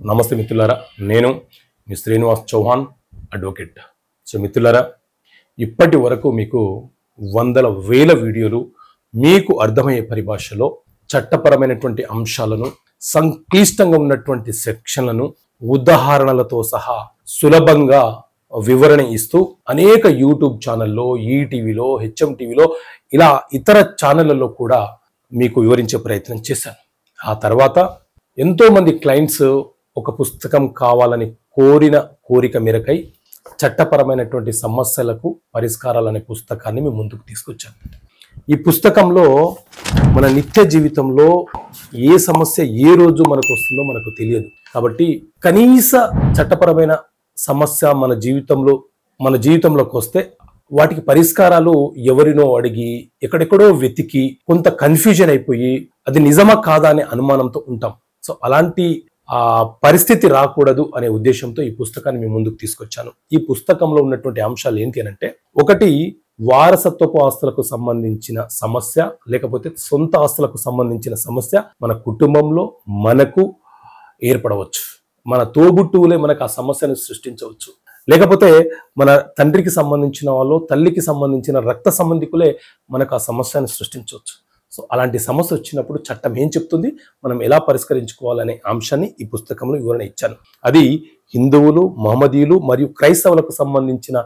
నమస్తే మిత్రులారా, నేను మీ శ్రీనివాస్ చౌహాన్ అడ్వకేట్. సో మిత్రులారా, ఇప్పటి వరకు మీకు వందల వేల వీడియోలు మీకు అర్థమయ్యే పరిభాషలో చట్టపరమైనటువంటి అంశాలను, సంక్లిష్టంగా ఉన్నటువంటి సెక్షన్లను ఉదాహరణలతో సహా సులభంగా వివరణ ఇస్తూ అనేక యూట్యూబ్ ఛానల్లో, ఈటీవీలో, హెచ్ఎం టీవీలో ఇలా ఇతర ఛానళ్లలో కూడా మీకు వివరించే ప్రయత్నం చేశాను. ఆ తర్వాత ఎంతోమంది క్లయింట్స్ ఒక పుస్తకం కావాలని కోరిక మేరకై చట్టపరమైనటువంటి సమస్యలకు పరిష్కారాలనే పుస్తకాన్ని మీ ముందుకు తీసుకొచ్చాను. ఈ పుస్తకంలో మన నిత్య జీవితంలో ఏ సమస్య ఏ రోజు మనకు వస్తుందో మనకు తెలియదు. కాబట్టి కనీస చట్టపరమైన సమస్య మన జీవితంలోకి వస్తే వాటికి పరిష్కారాలు ఎవరినో అడిగి ఎక్కడెక్కడో వెతికి కొంత కన్ఫ్యూజన్ అయిపోయి అది నిజమా కాదా అనే అనుమానంతో ఉంటాం. సో అలాంటి పరిస్థితి రాకూడదు అనే ఉద్దేశంతో ఈ పుస్తకాన్ని మీ ముందుకు తీసుకొచ్చాను. ఈ పుస్తకంలో ఉన్నటువంటి అంశాలు ఏంటి అంటే, ఒకటి వారసత్వపు ఆస్తులకు సంబంధించిన సమస్య, లేకపోతే సొంత ఆస్తులకు సంబంధించిన సమస్య మన కుటుంబంలో మనకు ఏర్పడవచ్చు. మన తోబుట్టువులే మనకు ఆ సమస్యను సృష్టించవచ్చు. లేకపోతే మన తండ్రికి సంబంధించిన వాళ్ళు, తల్లికి సంబంధించిన రక్త సంబంధికులే మనకు ఆ సమస్యను సృష్టించవచ్చు. సో అలాంటి సమస్య వచ్చినప్పుడు చట్టం ఏం చెప్తుంది, మనం ఎలా పరిష్కరించుకోవాలనే అంశాన్ని ఈ పుస్తకంలో వివరణ ఇచ్చాను. అది హిందువులు, మహమ్మదీయులు మరియు క్రైస్తవులకు సంబంధించిన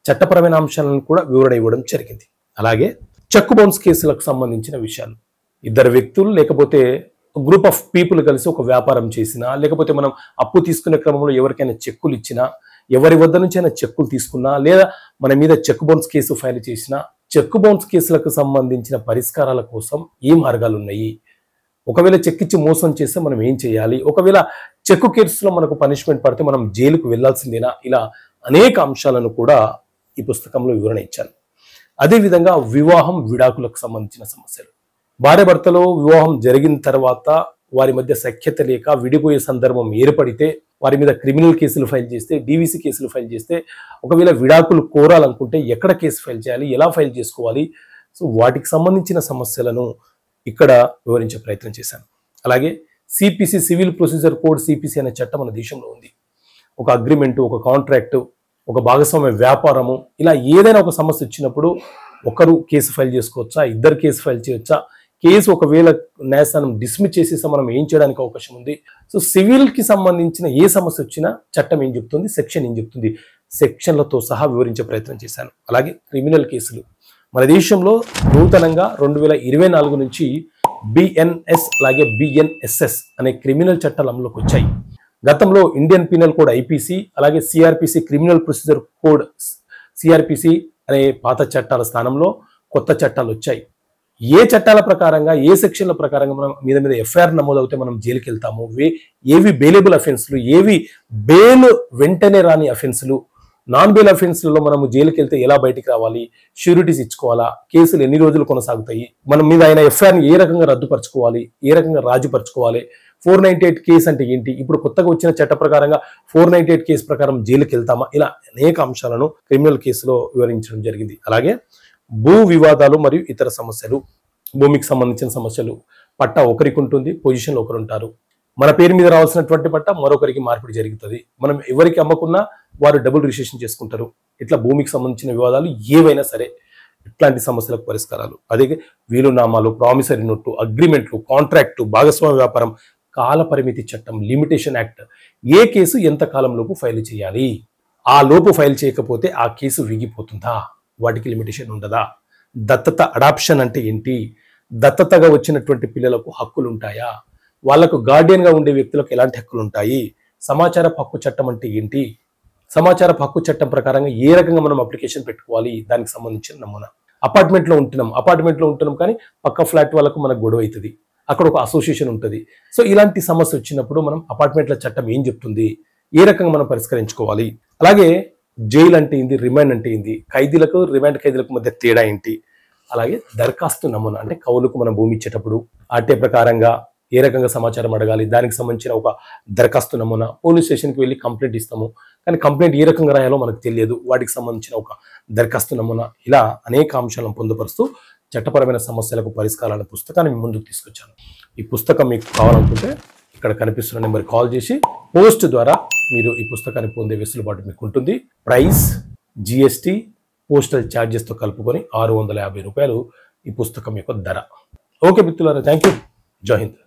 చట్టపరమైన అంశాలను కూడా వివరణ ఇవ్వడం జరిగింది. అలాగే చెక్ బౌన్స్ కేసులకు సంబంధించిన విషయాలు, ఇద్దరు వ్యక్తులు లేకపోతే గ్రూప్ ఆఫ్ పీపుల్ కలిసి ఒక వ్యాపారం చేసినా, లేకపోతే మనం అప్పు తీసుకునే క్రమంలో ఎవరికైనా చెక్కులు ఇచ్చినా, ఎవరి వద్ద నుంచి అయినా చెక్కులు తీసుకున్నా, లేదా మన మీద చెక్ బౌన్స్ కేసు ఫైల్ చేసినా, చెక్ బౌన్స్ కేసులకు సంబంధించిన పరిష్కారాల కోసం ఏ మార్గాలు ఉన్నాయి, ఒకవేళ చెక్ ఇచ్చి మోసం చేస్తే మనం ఏం చేయాలి, ఒకవేళ చెక్ కేసులో మనకు పనిష్మెంట్ పడితే మనం జైలుకు వెళ్లాల్సిందేనా, ఇలా అనేక అంశాలను కూడా ఈ పుస్తకంలో వివరణ ఇచ్చాను. అదేవిధంగా వివాహం, విడాకులకు సంబంధించిన సమస్యలు, భార్యాభర్తలో వివాహం జరిగిన తర్వాత వారి మధ్య సఖ్యత లేక విడిపోయే సందర్భం ఏర్పడితే వారి మీద క్రిమినల్ కేసులు ఫైల్ చేస్తే, డీవీసీ కేసులు ఫైల్ చేస్తే, ఒకవేళ విడాకులు కోరాలనుకుంటే ఎక్కడ కేసు ఫైల్ చేయాలి, ఎలా ఫైల్ చేసుకోవాలి, సో వాటికి సంబంధించిన సమస్యలను ఇక్కడ వివరించే ప్రయత్నం చేశాను. అలాగే CPC, civil procedure code, CPC అనే చట్టం మన దేశంలో ఉంది. ఒక అగ్రిమెంటు, ఒక కాంట్రాక్టు, ఒక భాగస్వామ్య వ్యాపారము, ఇలా ఏదైనా ఒక సమస్య వచ్చినప్పుడు ఒకరు కేసు ఫైల్ చేసుకోవచ్చా, ఇద్దరు కేసు ఫైల్ చేయొచ్చా, కేసు ఒకవేళ న్యాయస్థానం డిస్మిస్ చేసేసా మనం ఏం చేయడానికి అవకాశం ఉంది. సో సివిల్ కి సంబంధించిన ఏ సమస్య వచ్చినా చట్టం ఏం చెప్తుంది, సెక్షన్ ఏం చెప్తుంది, సెక్షన్లతో సహా వివరించే ప్రయత్నం చేశాను. అలాగే క్రిమినల్ కేసులు, మన దేశంలో నూతనంగా 2024 నుంచి బిఎన్ఎస్ అలాగే బిఎన్ఎస్ఎస్ అనే క్రిమినల్ చట్టాలు అమలులోకి వచ్చాయి. గతంలో ఇండియన్ పీనల్ కోడ్ ఐపీసీ, అలాగే CrPC criminal procedure code CrPC అనే పాత చట్టాల స్థానంలో కొత్త చట్టాలు వచ్చాయి. ఏ చట్టాల ప్రకారంగా, ఏ సెక్షన్ల ప్రకారంగా మనం మీద ఎఫ్ఐఆర్ నమోదవుతే మనం జైలుకి వెళ్తాము, ఏవి బెయిలబుల్ అఫెన్స్లు, ఏవి బెయిల్ వెంటనే రాని అఫెన్స్లు, నాన్ బెయిల్ అఫెన్స్లలో మనము జైలుకి వెళ్తే ఎలా బయటికి రావాలి, షూరిటీస్ ఇచ్చుకోవాలా, కేసులు ఎన్ని రోజులు కొనసాగుతాయి, మనం మీద అయిన ఎఫ్ఐఆర్ని ఏ రకంగా రద్దుపరచుకోవాలి, ఏ రకంగా రాజుపరచుకోవాలి, 498 కేసు అంటే ఏంటి, ఇప్పుడు కొత్తగా వచ్చిన చట్ట ప్రకారంగా 498 కేసు ప్రకారం జైలుకి వెళ్తామా, ఇలా అనేక అంశాలను క్రిమినల్ కేసులో వివరించడం జరిగింది. అలాగే భూ వివాదాలు మరియు ఇతర సమస్యలు, భూమికి సంబంధించిన సమస్యలు, పట్టా ఒకరికి ఉంటుంది, పొజిషన్లో ఒకరు ఉంటారు, మన పేరు మీద రావాల్సినటువంటి పట్టా మరొకరికి మార్పిడి జరుగుతుంది, మనం ఎవరికి అమ్మకున్నా వారు డబుల్ రిజిస్ట్రేషన్ చేసుకుంటారు. ఇట్లా భూమికి సంబంధించిన వివాదాలు ఏవైనా సరే ఇట్లాంటి సమస్యలకు పరిష్కారాలు. అదే వీలునామాలు, ప్రామిసరీ నోటు, అగ్రిమెంట్లు, కాంట్రాక్టు, భాగస్వామ్య వ్యాపారం, కాల పరిమితి చట్టం, లిమిటేషన్ యాక్ట్, ఏ కేసు ఎంత కాలంలోపు ఫైల్ చేయాలి, ఆ లోపు ఫైల్ చేయకపోతే ఆ కేసు విగిపోతుందా, వాటికి లిమిటేషన్ ఉండదా, దత్తత అడాప్షన్ అంటే ఏంటి, దత్తతగా వచ్చినటువంటి పిల్లలకు హక్కులు ఉంటాయా, వాళ్లకు గార్డియన్గా ఉండే వ్యక్తులకు ఎలాంటి హక్కులు ఉంటాయి, సమాచార హక్కు చట్టం అంటే ఏంటి, సమాచార హక్కు చట్టం ప్రకారంగా ఏ రకంగా మనం అప్లికేషన్ పెట్టుకోవాలి, దానికి సంబంధించిన నమూనా. అపార్ట్మెంట్లో ఉంటున్నాం కానీ పక్క ఫ్లాట్ వాళ్ళకు మనకు గొడవ అవుతుంది, అక్కడ ఒక అసోసియేషన్ ఉంటుంది. సో ఇలాంటి సమస్య వచ్చినప్పుడు మనం అపార్ట్మెంట్ల చట్టం ఏం చెప్తుంది, ఏ రకంగా మనం పరిష్కరించుకోవాలి. అలాగే జైలు అంటే ఏంది, రిమాండ్ అంటే ఏంది, ఖైదీలకు రిమాండ్ ఖైదీలకు మధ్య తేడా ఏంటి, అలాగే దరఖాస్తు నమూనా అంటే కౌలుకు మనం భూమి ఇచ్చేటప్పుడు ఆర్టీ ప్రకారంగా ఏ రకంగా సమాచారం అడగాలి, దానికి సంబంధించిన ఒక దరఖాస్తు నమూనా. పోలీస్ స్టేషన్కి వెళ్ళి కంప్లైంట్ ఇస్తాము, కానీ కంప్లైంట్ ఏ రకంగా రాయాలో మనకు తెలియదు, వాటికి సంబంధించిన ఒక దరఖాస్తు నమూనా. ఇలా అనేక అంశాలను పొందుపరుస్తూ చట్టపరమైన సమస్యలకు పరిష్కారాల పుస్తకాన్ని ముందుకు తీసుకొచ్చాను. ఈ పుస్తకం మీకు కావాలనుకుంటే ఇక్కడ కనిపిస్తున్న నెంబర్కి కాల్ చేసి పోస్ట్ ద్వారా మీరు ఈ పుస్తకాన్ని పొందే వెసులుబాటు మీకు ఉంటుంది. ప్రైస్, జిఎస్టి, పోస్టల్ ఛార్జెస్తో కలుపుకొని 650 రూపాయలు ఈ పుస్తకం యొక్క ధర. ఓకే మిత్రులారా, థ్యాంక్ యూ. జై హింద్.